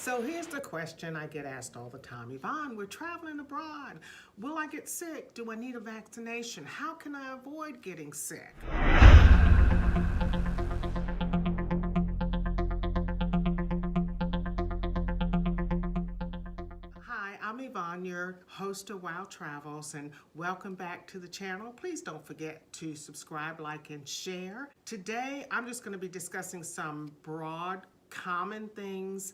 So here's the question I get asked all the time. Yvonne, we're traveling abroad. Will I get sick? Do I need a vaccination? How can I avoid getting sick? Hi, I'm Yvonne, your host of Wild Travels, and welcome back to the channel. Please don't forget to subscribe, like, and share. Today, I'm just going to be discussing some broad, common things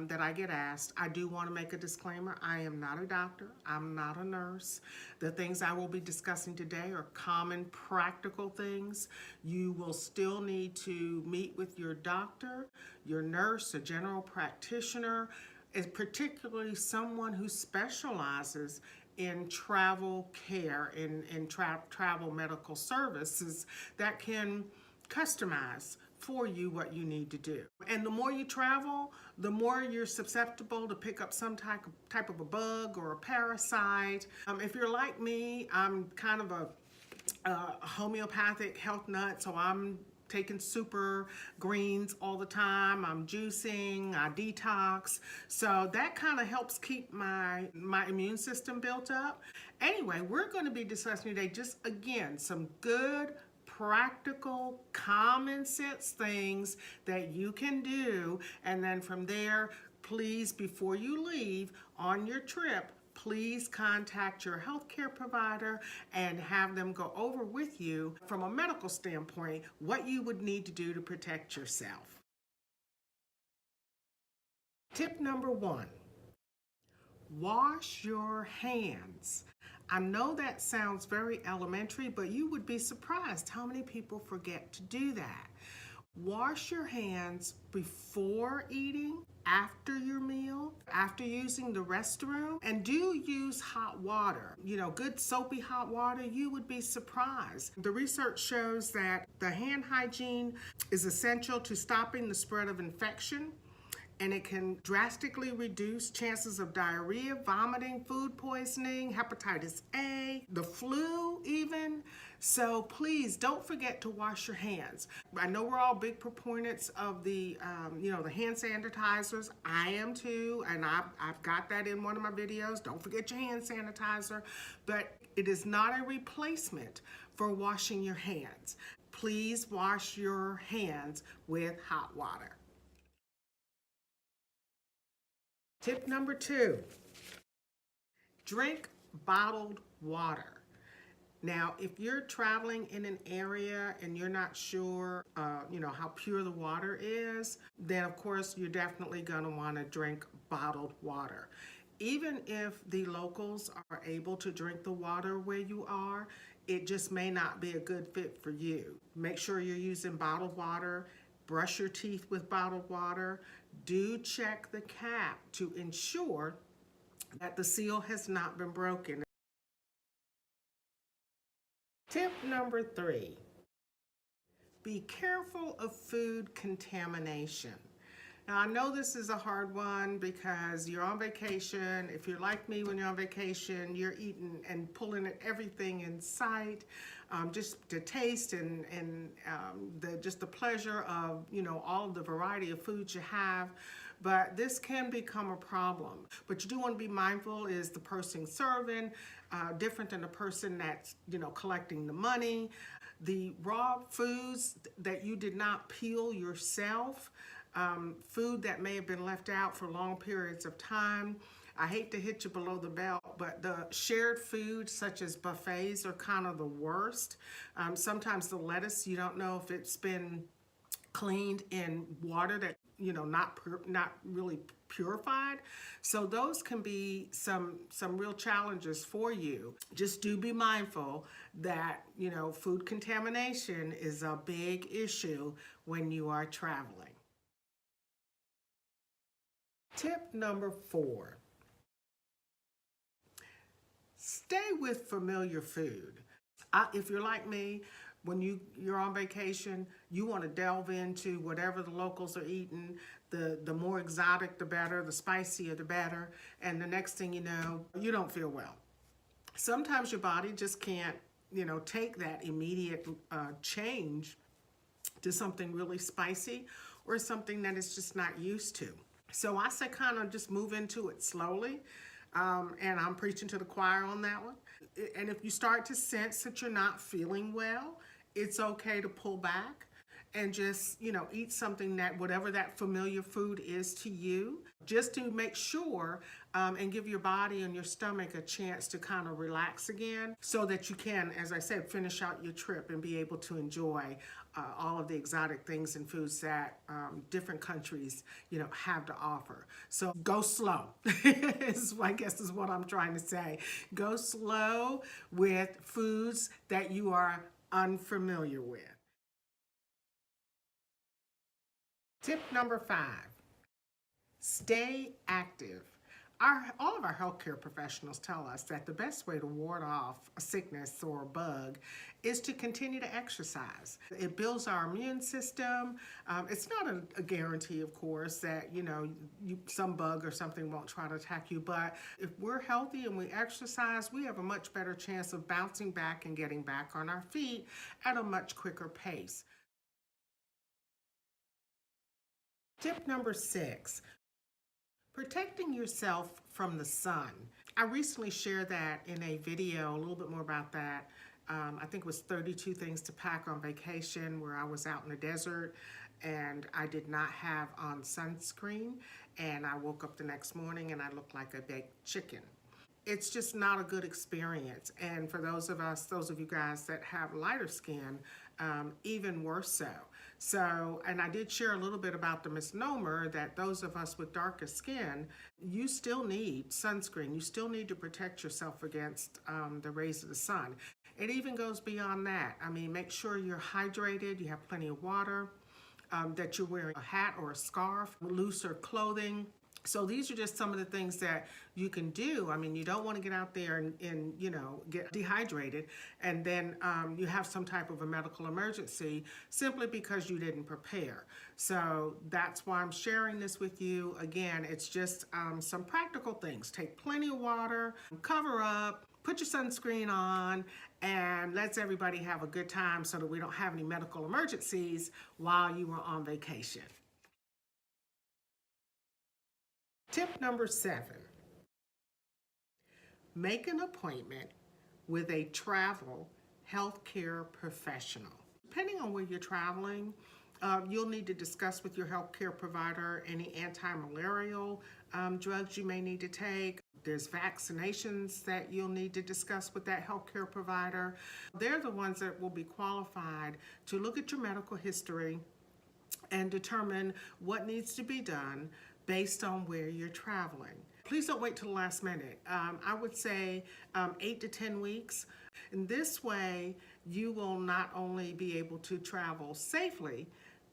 that I get asked. I do want to make a disclaimer. I am not a doctor. I'm not a nurse. The things I will be discussing today are common, practical things. You will still need to meet with your doctor, your nurse, a general practitioner, is particularly someone who specializes in travel care, in travel medical services that can customize for you what you need to do. And the more you travel, the more you're susceptible to pick up some type of a bug or a parasite. If you're like me, I'm kind of a homeopathic health nut, so I'm taking super greens all the time. I'm juicing, I detox. So that kind of helps keep my immune system built up. Anyway, we're going to be discussing today just, again, some good, practical, common sense things that you can do. And then from there, please, before you leave on your trip, please contact your healthcare provider and have them go over with you from a medical standpoint what you would need to do to protect yourself. Tip number 1, wash your hands. I know that sounds very elementary, but you would be surprised how many people forget to do that. Wash your hands before eating, after your meal, after using the restroom, and do use hot water. You know, good soapy hot water, you would be surprised. The research shows that the hand hygiene is essential to stopping the spread of infection, and it can drastically reduce chances of diarrhea, vomiting, food poisoning, hepatitis A, the flu even. So please don't forget to wash your hands. I know we're all big proponents of the hand sanitizers. I am too, and I've got that in one of my videos. Don't forget your hand sanitizer, but it is not a replacement for washing your hands. Please wash your hands with hot water. Tip number 2, drink bottled water. Now, if you're traveling in an area and you're not sure, how pure the water is, then of course you're definitely going to want to drink bottled water. Even if the locals are able to drink the water where you are, it just may not be a good fit for you. Make sure you're using bottled water. Brush your teeth with bottled water. Do check the cap to ensure that the seal has not been broken. Tip number 3, be careful of food contamination. Now, I know this is a hard one because you're on vacation. If you're like me, when you're on vacation, you're eating and pulling at everything in sight, just to taste and the pleasure of, all of the variety of foods you have. But this can become a problem. But you do want to be mindful, is the person serving different than the person that's, collecting the money? The raw foods that you did not peel yourself, food that may have been left out for long periods of time. I hate to hit you below the belt, but the shared foods such as buffets are kind of the worst. Sometimes the lettuce, you don't know if it's been cleaned in water that, not really purified. So those can be some real challenges for you. Just do be mindful that, food contamination is a big issue when you are traveling. Tip number 4, stay with familiar food. If you're like me, when you're on vacation, you want to delve into whatever the locals are eating. The more exotic, the better, the spicier, the better. And the next thing you know, you don't feel well. Sometimes your body just can't, take that immediate change to something really spicy or something that it's just not used to. So I say kind of just move into it slowly. And I'm preaching to the choir on that one. And if you start to sense that you're not feeling well, it's okay to pull back and just, eat something that, whatever that familiar food is to you, just to make sure and give your body and your stomach a chance to kind of relax again so that you can, as I said, finish out your trip and be able to enjoy all of the exotic things and foods that different countries, have to offer. So go slow, I guess is what I'm trying to say. Go slow with foods that you are unfamiliar with. Tip number 5, stay active. All of our healthcare professionals tell us that the best way to ward off a sickness or a bug is to continue to exercise. It builds our immune system. It's not a guarantee, of course, that some bug or something won't try to attack you, but if we're healthy and we exercise, we have a much better chance of bouncing back and getting back on our feet at a much quicker pace. Tip number 6, protecting yourself from the sun. I recently shared that in a video, a little bit more about that. I think it was 32 things to pack on vacation, where I was out in the desert and I did not have on sunscreen, and I woke up the next morning and I looked like a baked chicken. It's just not a good experience. And for those of you guys that have lighter skin, even worse so. So, and I did share a little bit about the misnomer that those of us with darker skin, you still need sunscreen. You still need to protect yourself against the rays of the sun. It even goes beyond that. I mean, make sure you're hydrated, you have plenty of water, that you're wearing a hat or a scarf, looser clothing. So these are just some of the things that you can do. I mean, you don't want to get out there and get dehydrated and then you have some type of a medical emergency simply because you didn't prepare. So that's why I'm sharing this with you. Again, it's just some practical things. Take plenty of water, cover up, put your sunscreen on, and let's everybody have a good time so that we don't have any medical emergencies while you were on vacation. Tip number 7, make an appointment with a travel healthcare professional. Depending on where you're traveling, you'll need to discuss with your healthcare provider any anti-malarial drugs you may need to take. There's vaccinations that you'll need to discuss with that healthcare provider. They're the ones that will be qualified to look at your medical history and determine what needs to be done based on where you're traveling. Please don't wait till the last minute. I would say 8 to 10 weeks. In this way, you will not only be able to travel safely,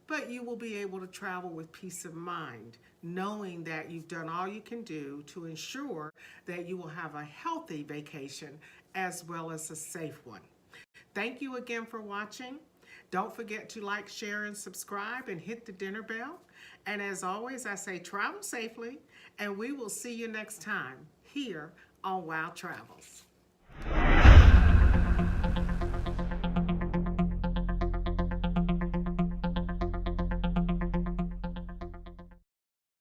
but you will be able to travel with peace of mind, knowing that you've done all you can do to ensure that you will have a healthy vacation as well as a safe one. Thank you again for watching. Don't forget to like, share, and subscribe, and hit the dinner bell. And as always, I say travel safely, and we will see you next time here on Wild Travels.